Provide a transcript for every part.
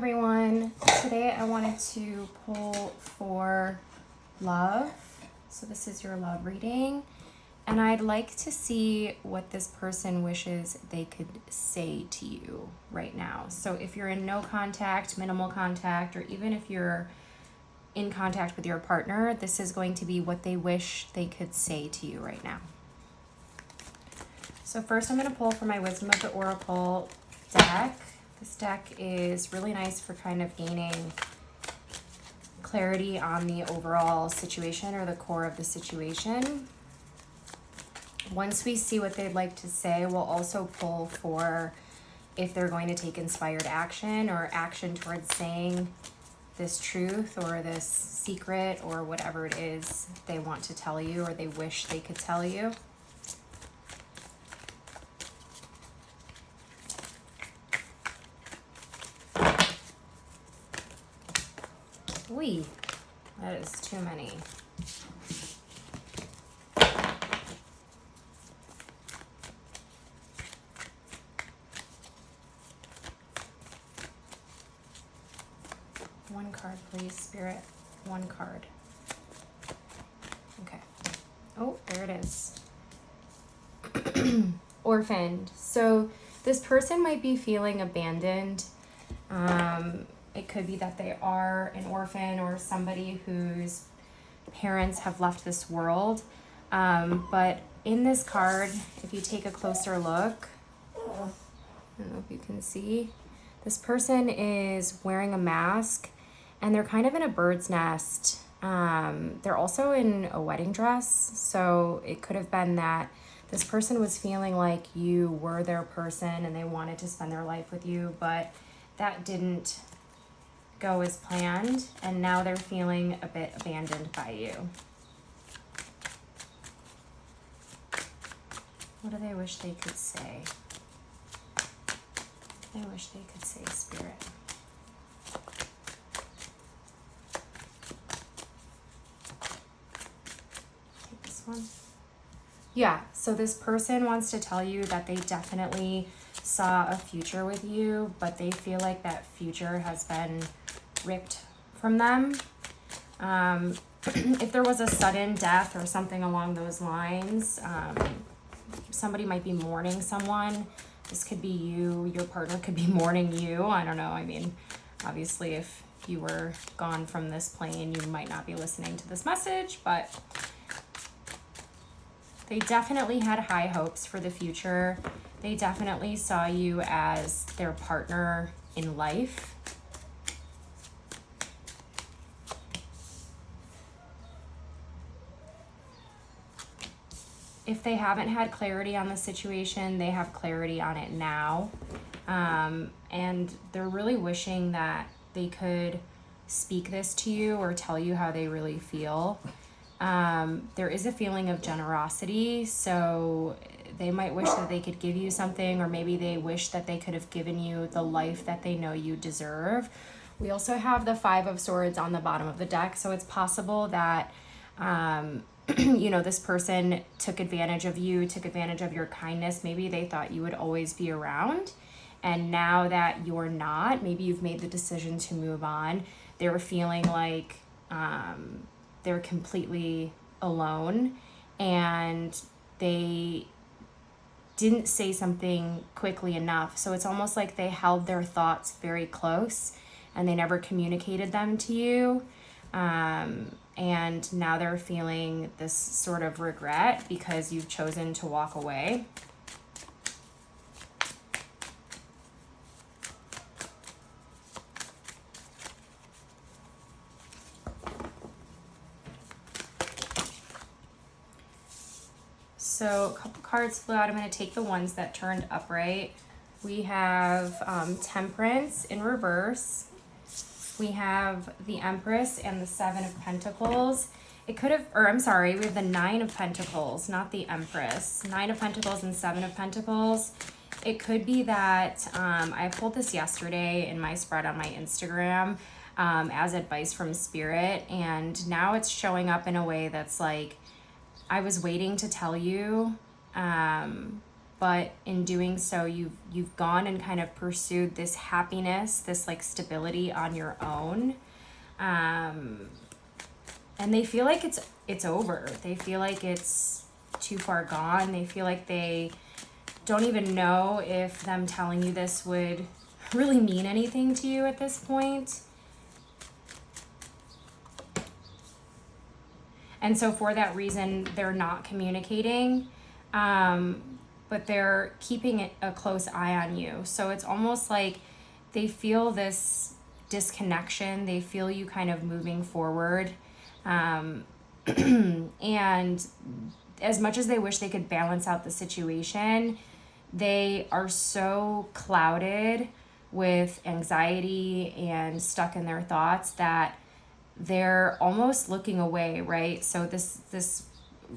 everyone. Today I wanted to pull for love. So this is your love reading. And I'd like to see what this person wishes they could say to you right now. So if you're in no contact, minimal contact, or even if you're in contact with your partner, this is going to be what they wish they could say to you right now. So first I'm going to pull for my Wisdom of the Oracle deck. This deck is really nice for kind of gaining clarity on the overall situation or the core of the situation. Once we see what they'd like to say, we'll also pull for if they're going to take inspired action or action towards saying this truth or this secret or whatever it is they want to tell you or they wish they could tell you. Wee, that is too many. One card, please, Spirit. One card. Okay. Oh, there it is. Orphaned. So this person might be feeling abandoned. It could be that they are an orphan or somebody whose parents have left this world. But in this card, if you take a closer look, I don't know if you can see, this person is wearing a mask and they're kind of in a bird's nest. They're also in a wedding dress. So it could have been that this person was feeling like you were their person and they wanted to spend their life with you, but that didn't go as planned, and now they're feeling a bit abandoned by you. What do they wish they could say? They wish they could say, Spirit. Take this one. Yeah, so this person wants to tell you that they definitely saw a future with you, but they feel like that future has been ripped from them. If there was a sudden death or something along those lines, somebody might be mourning someone. This could be you. Your partner could be mourning you. I don't know. I mean, obviously, if you were gone from this plane, you might not be listening to this message, but they definitely had high hopes for the future. They definitely saw you as their partner in life. If they haven't had clarity on the situation, they have clarity on it now. And they're really wishing that they could speak this to you or tell you how they really feel. There is a feeling of generosity, so they might wish that they could give you something, or maybe they wish that they could have given you the life that they know you deserve. We also have the Five of Swords on the bottom of the deck, so it's possible that you know, this person took advantage of you, took advantage of your kindness. Maybe they thought you would always be around, and now that you're not, maybe you've made the decision to move on. They're feeling like they're completely alone, and they didn't say something quickly enough. So it's almost like they held their thoughts very close and they never communicated them to you. And now they're feeling this sort of regret because you've chosen to walk away. So a couple cards flew out. I'm going to take the ones that turned upright. We have Temperance in reverse. We have the Empress and the Seven of Pentacles. It could have, or I'm sorry, we have the Nine of Pentacles, not the Empress. Nine of Pentacles and Seven of Pentacles. It could be that, I pulled this yesterday in my spread on my Instagram as advice from Spirit. And now it's showing up in a way that's like, I was waiting to tell you, but in doing so, you've gone and kind of pursued this happiness, this like stability on your own. And they feel like it's over. They feel like it's too far gone. They feel like they don't even know if them telling you this would really mean anything to you at this point. And so for that reason, they're not communicating, but they're keeping a close eye on you. So it's almost like they feel this disconnection. They feel you kind of moving forward. And as much as they wish they could balance out the situation, they are so clouded with anxiety and stuck in their thoughts that they're almost looking away, right? So this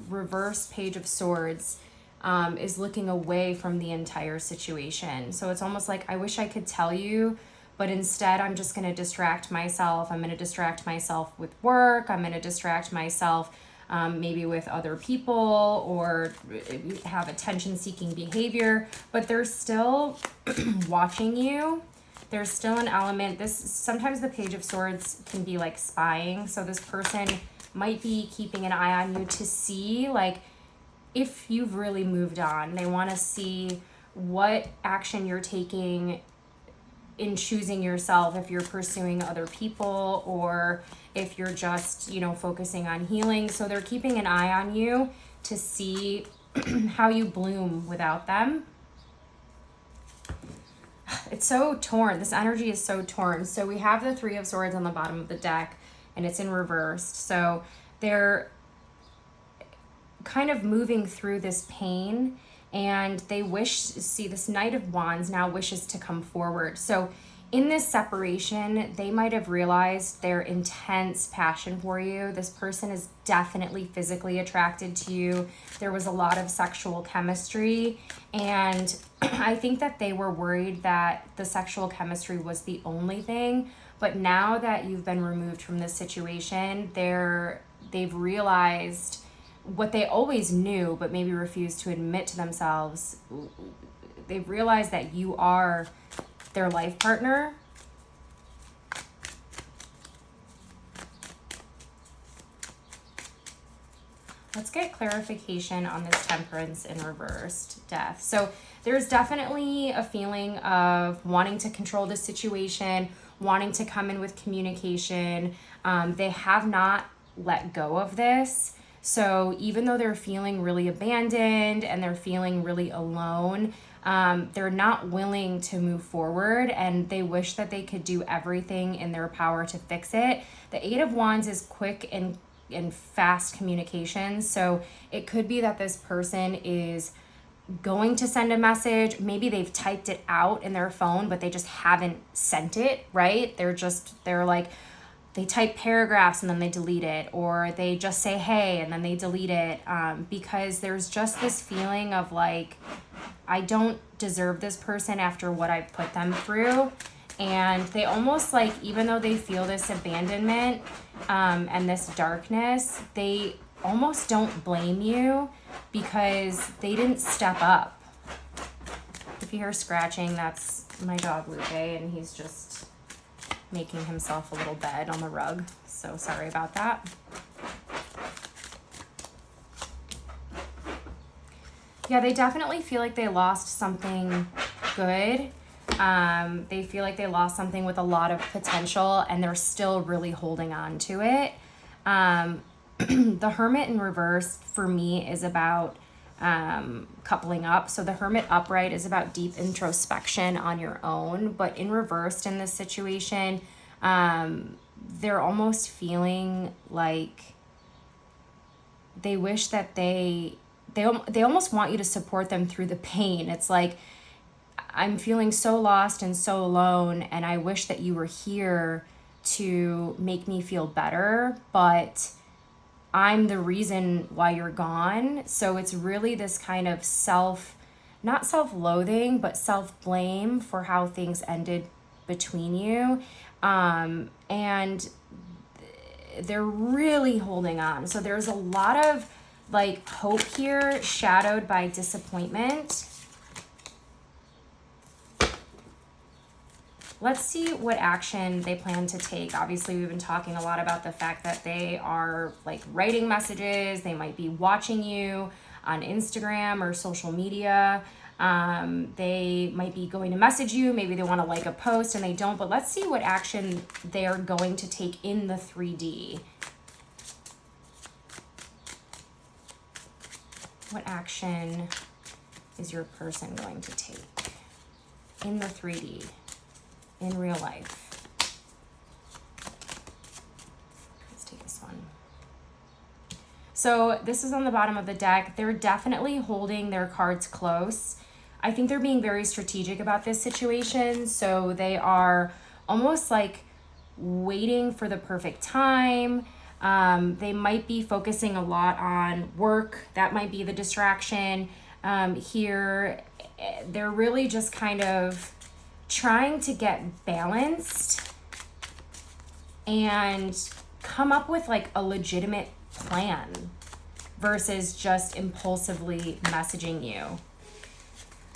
reverse Page of Swords is looking away from the entire situation. So it's almost like, I wish I could tell you, but instead I'm just going to distract myself. I'm going to distract myself with work. I'm going to distract myself maybe with other people, or have attention-seeking behavior, but they're still watching you. There's still an element. Sometimes the Page of Swords can be like spying. So this person might be keeping an eye on you to see like if you've really moved on. They want to see what action you're taking in choosing yourself, if you're pursuing other people or if you're just, focusing on healing. So they're keeping an eye on you to see how you bloom without them. It's so torn. This energy is so torn. So we have the Three of Swords on the bottom of the deck, and it's in reversed. So they're kind of moving through this pain, and they see this Knight of Wands now wishes to come forward. So in this separation, they might have realized their intense passion for you. This person is definitely physically attracted to you. There was a lot of sexual chemistry, and I think that they were worried that the sexual chemistry was the only thing. But now that you've been removed from this situation, they've realized what they always knew, but maybe refused to admit to themselves. They've realized that you are their life partner. Let's get clarification on this Temperance in reversed, Death. So there's definitely a feeling of wanting to control the situation, wanting to come in with communication. They have not let go of this. So even though they're feeling really abandoned and they're feeling really alone, they're not willing to move forward, and they wish that they could do everything in their power to fix it. The Eight of Wands is quick and fast communication. So it could be that this person is going to send a message. Maybe they've typed it out in their phone, but they just haven't sent it, right? They're like, they type paragraphs and then they delete it, or they just say, hey, and then they delete it, because there's just this feeling of like, I don't deserve this person after what I put them through. And they almost like, even though they feel this abandonment and this darkness, they almost don't blame you because they didn't step up. If you hear scratching, that's my dog Lupe, and he's just making himself a little bed on the rug. So sorry about that. Yeah, they definitely feel like they lost something good. They feel like they lost something with a lot of potential, and they're still really holding on to it. The Hermit in reverse for me is about coupling up. So the Hermit upright is about deep introspection on your own, but in reversed in this situation, they're almost feeling like they wish that they almost want you to support them through the pain. It's like, I'm feeling so lost and so alone, and I wish that you were here to make me feel better, but I'm the reason why you're gone. So it's really this kind of not self-loathing, but self-blame for how things ended between you. And they're really holding on. So there's a lot of like hope here, shadowed by disappointment. let's see what action they plan to take. Obviously, we've been talking a lot about the fact that they are like writing messages. They might be watching you on Instagram or social media. They might be going to message you. Maybe they want to like a post and they don't. But let's see what action they are going to take in the 3D. What action is your person going to take in the 3D, in real life? Let's take this one. So this is on the bottom of the deck. They're definitely holding their cards close. I think they're being very strategic about this situation. So they are almost like waiting for the perfect time. They might be focusing a lot on work. That might be the distraction. Here, they're really just kind of trying to get balanced and come up with like a legitimate plan versus just impulsively messaging you.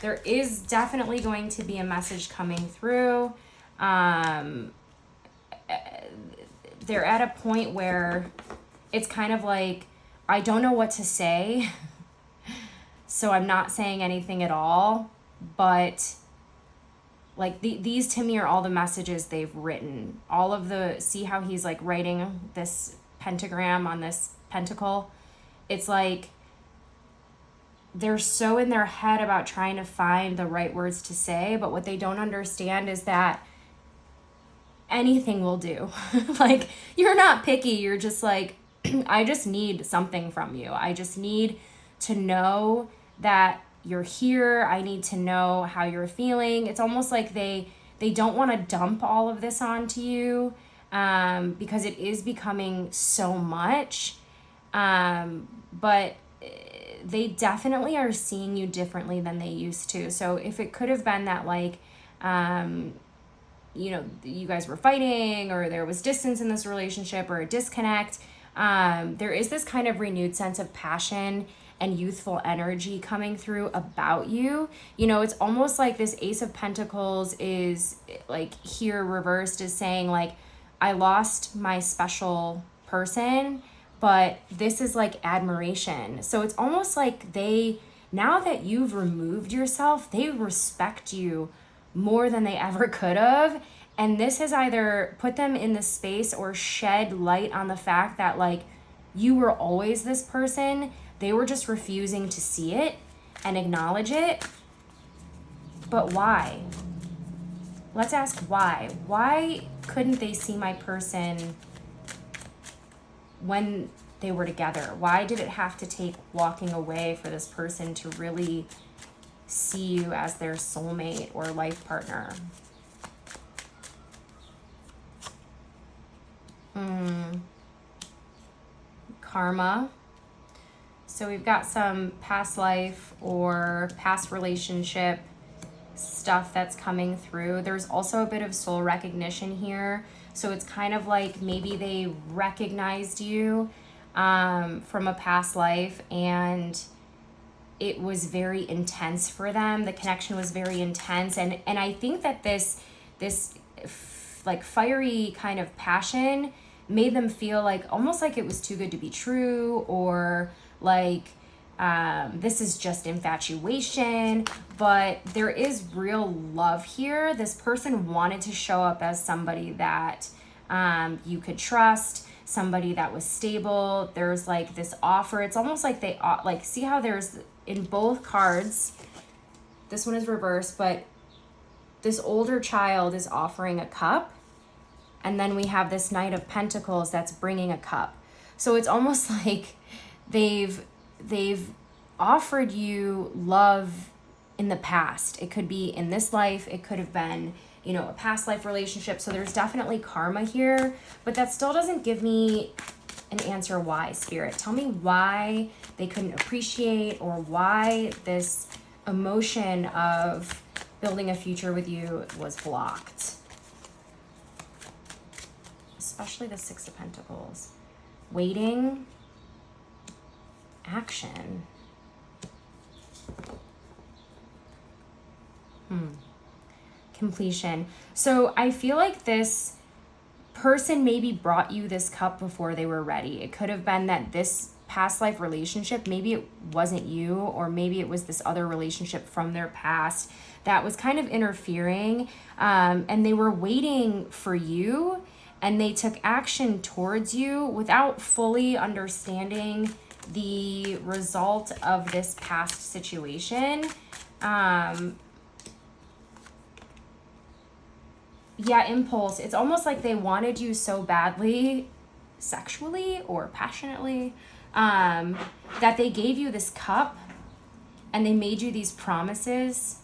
There is definitely going to be a message coming through. They're at a point where it's kind of like, I don't know what to say, so I'm not saying anything at all. But like these to me are all the messages they've written. All of the, see how he's like writing this pentagram on this pentacle? It's like they're so in their head about trying to find the right words to say, but what they don't understand is that anything will do. Like, you're not picky. You're just like, I just need something from you. I just need to know that you're here. I need to know how you're feeling. It's almost like they don't want to dump all of this onto you, because it is becoming so much. But they definitely are seeing you differently than they used to. So if it could have been that like, you know, you guys were fighting or there was distance in this relationship or a disconnect, there is this kind of renewed sense of passion and youthful energy coming through about you. You know, it's almost like this Ace of Pentacles is like here reversed is saying like, I lost my special person, but this is like admiration. So it's almost like they, now that you've removed yourself, they respect you more than they ever could have. And this has either put them in the space or shed light on the fact that like you were always this person. They were just refusing to see it and acknowledge it. But why? Let's ask why. Why couldn't they see my person when they were together? Why did it have to take walking away for this person to really see you as their soulmate or life partner? Karma. So we've got some past life or past relationship stuff that's coming through. There's also a bit of soul recognition here. So it's kind of like maybe they recognized you from a past life and it was very intense for them. The connection was very intense. And I think that this like fiery kind of passion made them feel like almost like it was too good to be true, or like this is just infatuation. But there is real love here. This person wanted to show up as somebody that you could trust, somebody that was stable. There's like this offer. It's almost like they like, see how there's in both cards, this one is reversed, but this older child is offering a cup, and then we have this Knight of Pentacles that's bringing a cup. So it's almost like they've offered you love in the past. It could be in this life, it could have been, you know, a past life relationship. So there's definitely karma here, but that still doesn't give me an answer why, Spirit. Tell me why they couldn't appreciate, or why this emotion of building a future with you was blocked. Especially the Six of Pentacles. Waiting, action. completion. So I feel like this person maybe brought you this cup before they were ready. It could have been that this past life relationship, maybe it wasn't you, or maybe it was this other relationship from their past that was kind of interfering, and they were waiting for you, and they took action towards you without fully understanding the result of this past situation. Yeah, impulse. It's almost like they wanted you so badly, sexually or passionately, that they gave you this cup and they made you these promises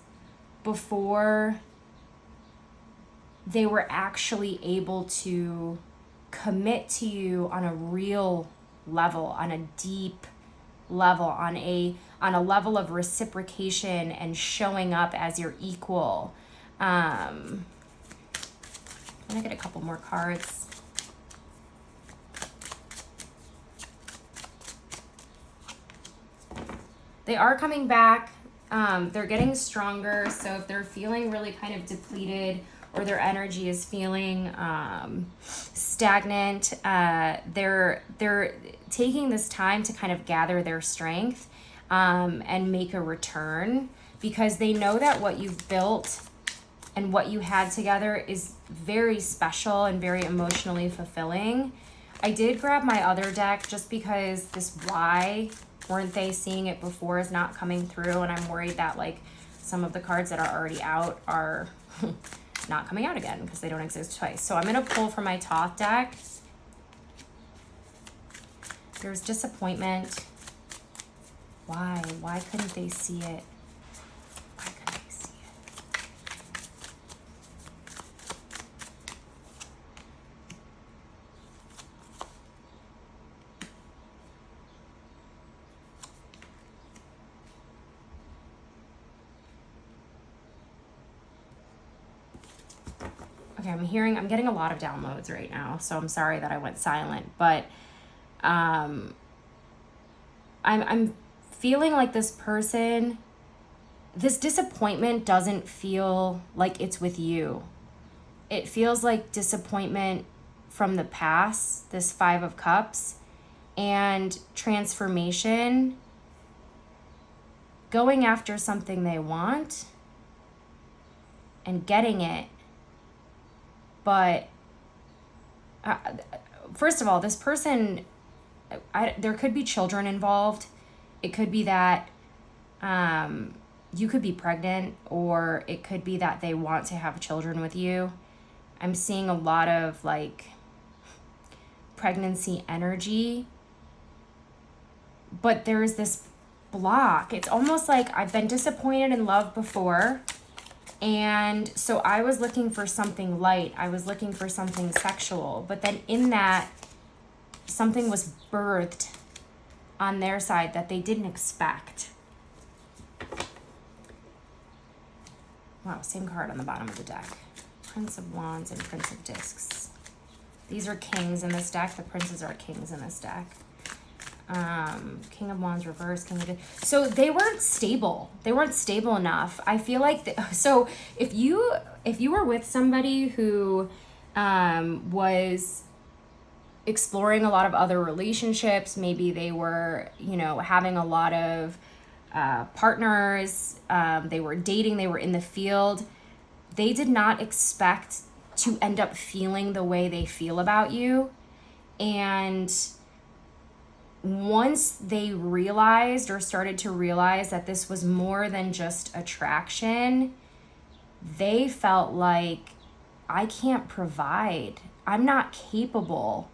before they were actually able to commit to you on a real level, on a deep level, on a level of reciprocation and showing up as your equal. I'm gonna get a couple more cards. They are coming back. They're getting stronger. So if they're feeling really kind of depleted, or their energy is feeling stagnant, they're taking this time to kind of gather their strength and make a return, because they know that what you've built and what you had together is very special and very emotionally fulfilling. I did grab my other deck just because this why weren't they seeing it before is not coming through, and I'm worried that like some of the cards that are already out are not coming out again because they don't exist twice. So I'm going to pull from my Thoth deck. There's disappointment. Why? Why couldn't they see it? Why couldn't they see it? Okay, I'm getting a lot of downloads right now, so I'm sorry that I went silent, but I'm feeling like this person, this disappointment doesn't feel like it's with you. It feels like disappointment from the past, this Five of Cups, and transformation, going after something they want and getting it. But first of all, this person, there could be children involved. It could be that you could be pregnant, or it could be that they want to have children with you. I'm seeing a lot of like pregnancy energy, but there's this block. It's almost like I've been disappointed in love before, and so I was looking for something light. I was looking for something sexual, but then in that, something was birthed on their side that they didn't expect. Wow, same card on the bottom of the deck. Prince of Wands and Prince of Discs. These are kings in this deck. The princes are kings in this deck. King of Wands reverse, King of Discs. So they weren't stable. They weren't stable enough. I feel like, so if you were with somebody who was exploring a lot of other relationships, maybe they were, having a lot of partners, they were dating, they were in the field, they did not expect to end up feeling the way they feel about you. And once they realized, or started to realize, that this was more than just attraction, they felt like, I can't provide. I'm not capable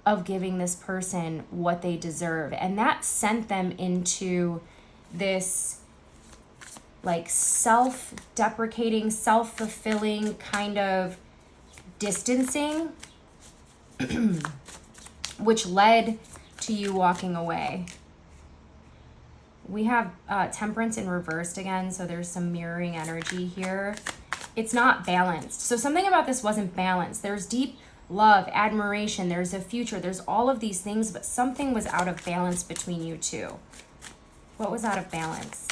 of giving this person what they deserve. And that sent them into this like self-deprecating, self-fulfilling kind of distancing, which led to you walking away. We have Temperance in reversed again, so there's some mirroring energy here. It's not balanced. So something about this wasn't balanced. There's deep love, admiration, there's a future, there's all of these things, but something was out of balance between you two. What was out of balance?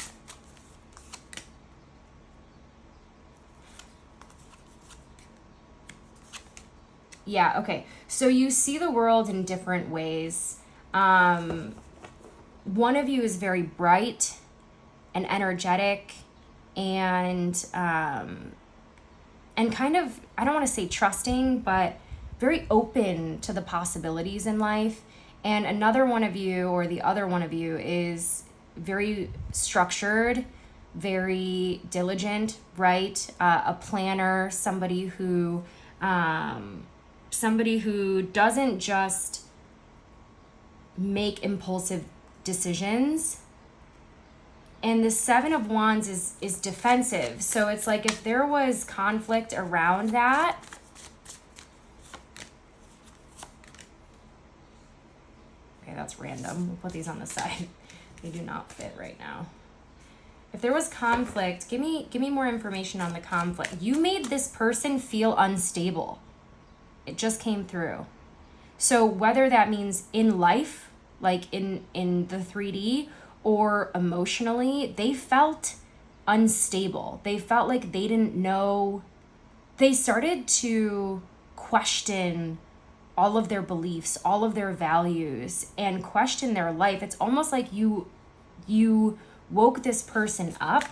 Yeah, okay. So you see the world in different ways. One of you is very bright and energetic and kind of, I don't want to say trusting, but very open to the possibilities in life. And another one of you, or the other one of you, is very structured, very diligent, right? A planner, somebody who doesn't just make impulsive decisions. And the Seven of Wands is defensive. So it's like if there was conflict around that, okay, that's random. We'll put these on the side. They do not fit right now. If there was conflict, give me more information on the conflict. You made this person feel unstable. It just came through. So whether that means in life, like in the 3D, or emotionally, they felt unstable. They felt like they didn't know. They started to question all of their beliefs, all of their values, and question their life. It's almost like you woke this person up,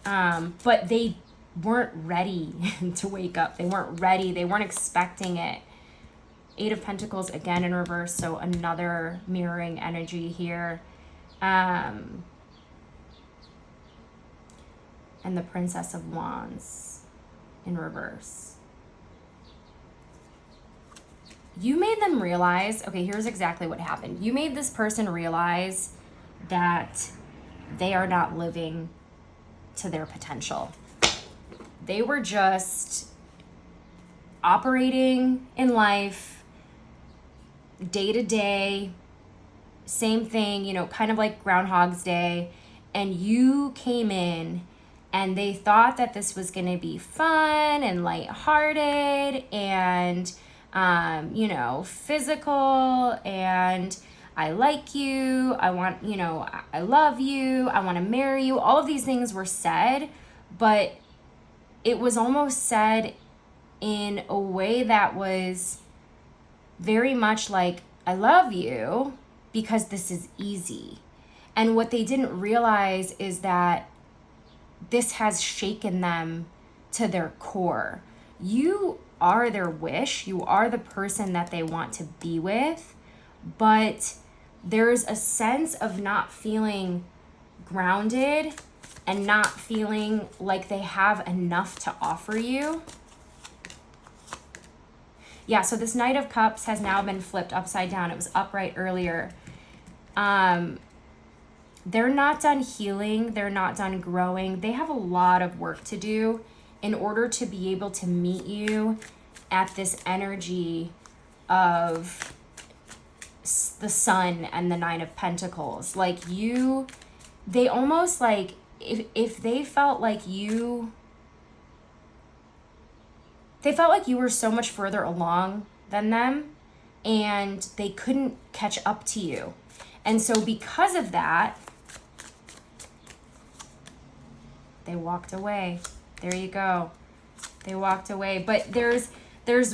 but they weren't ready to wake up. They weren't ready. They weren't expecting it. Eight of Pentacles again in reverse, so another mirroring energy here. And the Princess of Wands in reverse. You made them realize, okay, here's exactly what happened. You made this person realize that they are not living to their potential. They were just operating in life day to day, same thing, you know, kind of like Groundhog's Day. And you came in and they thought that this was going to be fun and lighthearted and, you know, physical, and I like you, I want, you know, I love you, I want to marry you. All of these things were said, but it was almost said in a way that was very much like, I love you because this is easy. And what they didn't realize is that this has shaken them to their core. You are their wish. You are the person that they want to be with. But there's a sense of not feeling grounded and not feeling like they have enough to offer you. Yeah, so this Knight of Cups has now been flipped upside down. It was upright earlier. They're not done healing. They're not done growing. They have a lot of work to do in order to be able to meet you at this energy of the Sun and the Nine of Pentacles. Like they almost like, if they felt like you... They felt like you were so much further along than them and they couldn't catch up to you. And so because of that, they walked away. There you go. They walked away. But there's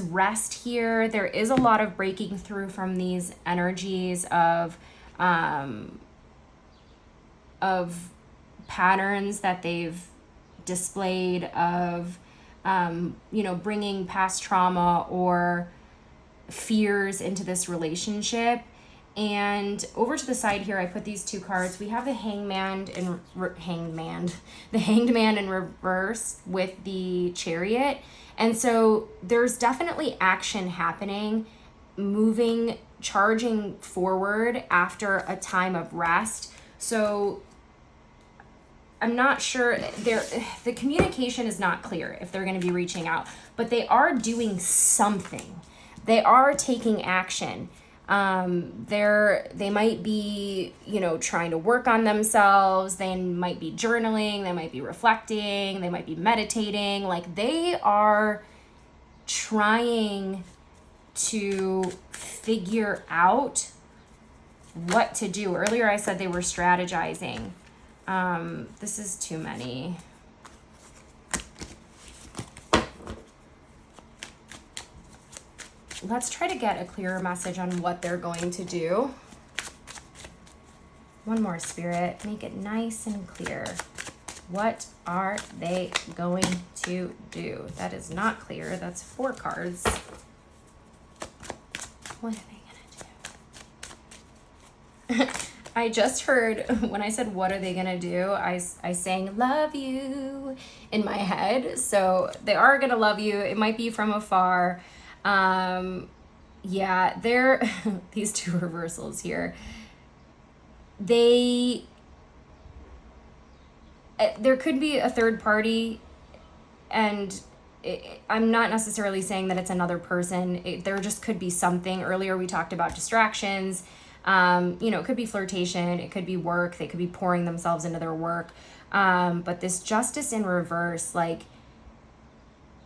rest here. There is a lot of breaking through from these energies of patterns that they've displayed, of you know, bringing past trauma or fears into this relationship. And over to the side here, I put these two cards. We have the Hanged Man in reverse with the Chariot. And so there's definitely action happening, moving, charging forward after a time of rest. So I'm not sure, the communication is not clear if they're going to be reaching out, but they are doing something. They are taking action. They might be, you know, trying to work on themselves. They might be journaling. They might be reflecting. They might be meditating. Like, they are trying to figure out what to do. Earlier I said they were strategizing. This is too many. let's try to get a clearer message on what they're going to do. One more, Spirit. Make it nice and clear. What are they going to do? That is not clear. That's 4 cards. What are they going to do? I just heard, when I said, what are they going to do? I sang, love you, in my head. So they are going to love you. It might be from afar. Yeah, they're, these 2 reversals here. There could be a third party, and I'm not necessarily saying that it's another person. There just could be something. Earlier we talked about distractions. It could be flirtation. It could be work. They could be pouring themselves into their work. But this Justice in reverse, like,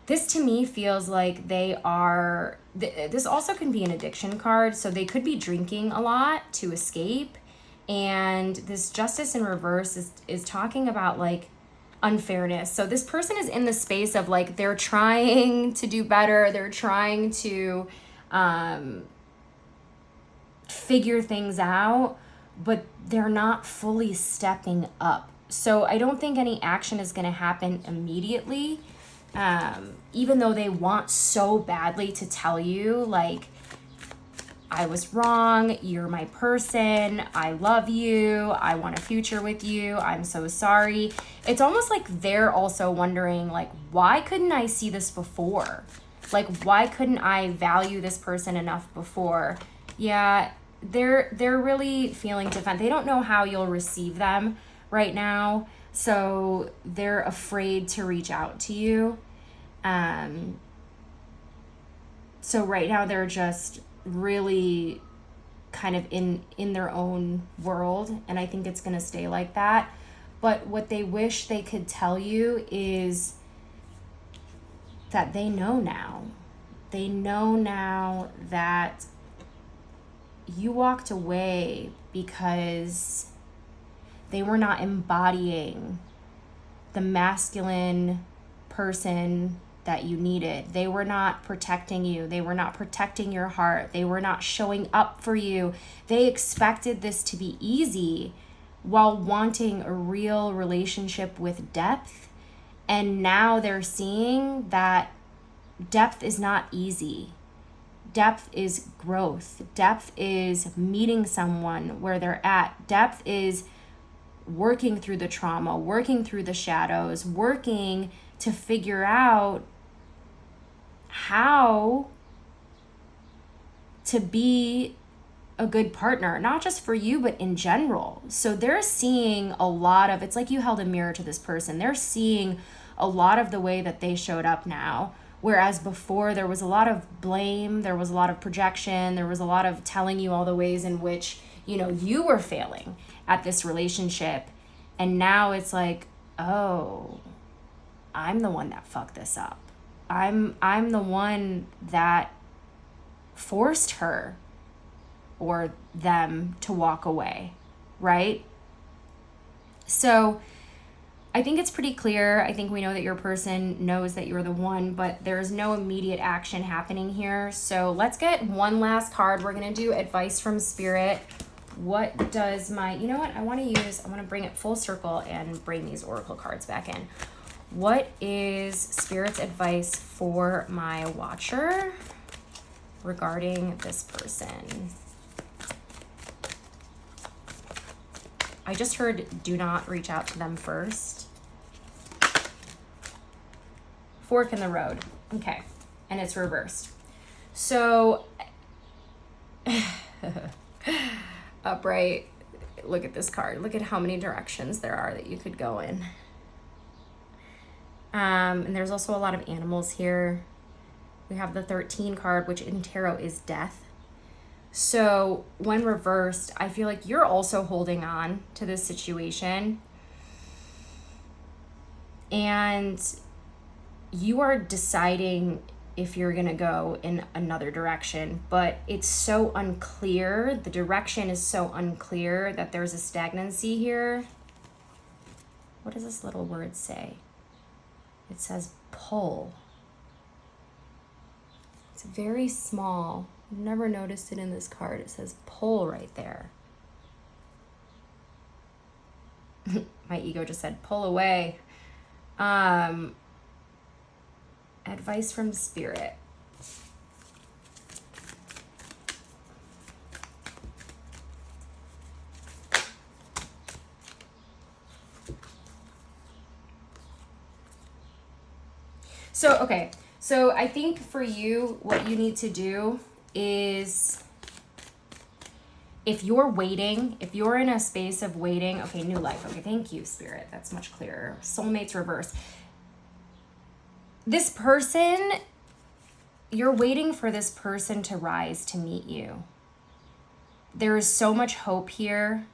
this to me feels like they are, this also can be an addiction card. So they could be drinking a lot to escape. And this Justice in reverse is talking about, like, unfairness. So this person is in the space of, like, they're trying to do better. They're trying to figure things out, but they're not fully stepping up. So I don't think any action is going to happen immediately, even though they want so badly to tell you, like, I was wrong, you're my person, I love you, I want a future with you, I'm so sorry. It's almost like they're also wondering, like, why couldn't I see this before? Like, why couldn't I value this person enough before? Yeah, they're really feeling defensive. They don't know how you'll receive them right now, so they're afraid to reach out to you. So right now they're just really kind of in their own world, and I think it's going to stay like that. But what they wish they could tell you is that they know now. They know now that you walked away because they were not embodying the masculine person that you needed. They were not protecting you. They were not protecting your heart. They were not showing up for you. They expected this to be easy while wanting a real relationship with depth. And now they're seeing that depth is not easy. Depth is growth. Depth is meeting someone where they're at. Depth is working through the trauma, working through the shadows, working to figure out how to be a good partner, not just for you, but in general. So they're seeing a lot of, it's like you held a mirror to this person. They're seeing a lot of the way that they showed up now. Whereas before there was a lot of blame, there was a lot of projection, there was a lot of telling you all the ways in which, you were failing at this relationship. And now it's like, oh, I'm the one that fucked this up. I'm the one that forced her or them to walk away, right? So I think it's pretty clear. I think we know that your person knows that you're the one, but there's no immediate action happening here. So let's get one last card. We're going to do advice from Spirit. What does I want to bring it full circle and bring these oracle cards back in. What is Spirit's advice for my watcher regarding this person? I just heard do not reach out to them first. Fork in the road. Okay. And it's reversed. So, upright, look at this card. Look at how many directions there are that you could go in. And there's also a lot of animals here. We have the 13 card, which in tarot is death. So when reversed, I feel like you're also holding on to this situation. And you are deciding if you're going to go in another direction. But it's so unclear. The direction is so unclear that there's a stagnancy here. What does this little word say? It says pull. It's very small. I've never noticed it in this card. It says pull right there. My ego just said pull away. Advice from Spirit. So, okay. So I think for you, what you need to do is, if you're waiting, if you're in a space of waiting, okay, new life. Okay, thank you, Spirit. That's much clearer. Soulmates reverse. This person, you're waiting for this person to rise to meet you. There is so much hope here,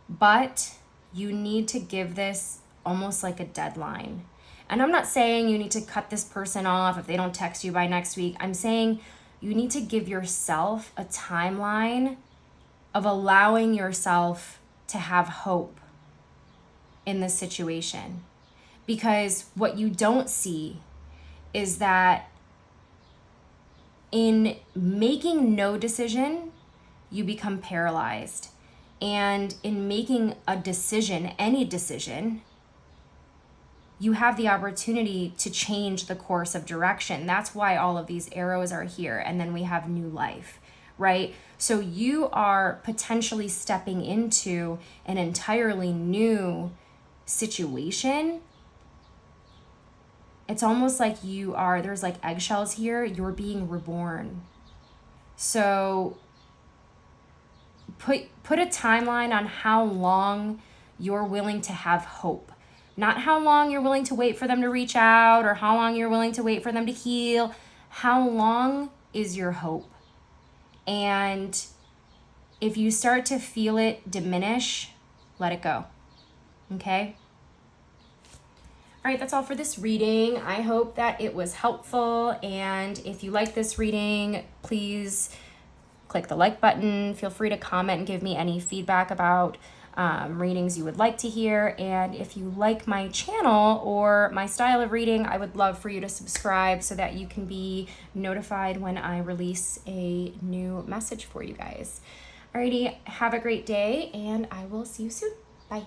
but you need to give this almost like a deadline. And I'm not saying you need to cut this person off if they don't text you by next week. I'm saying you need to give yourself a timeline of allowing yourself to have hope in this situation. Because what you don't see is that in making no decision, you become paralyzed. And in making a decision, any decision, you have the opportunity to change the course of direction. That's why all of these arrows are here. And then we have new life, right? So you are potentially stepping into an entirely new situation. It's almost like there's like eggshells here. You're being reborn. So put a timeline on how long you're willing to have hope. Not how long you're willing to wait for them to reach out or how long you're willing to wait for them to heal. How long is your hope? And if you start to feel it diminish, let it go. Okay? All right, that's all for this reading. I hope that it was helpful. And if you like this reading, please click the like button. Feel free to comment and give me any feedback about readings you would like to hear. And if you like my channel or my style of reading, I would love for you to subscribe so that you can be notified when I release a new message for you guys. Alrighty, have a great day, and I will see you soon. Bye.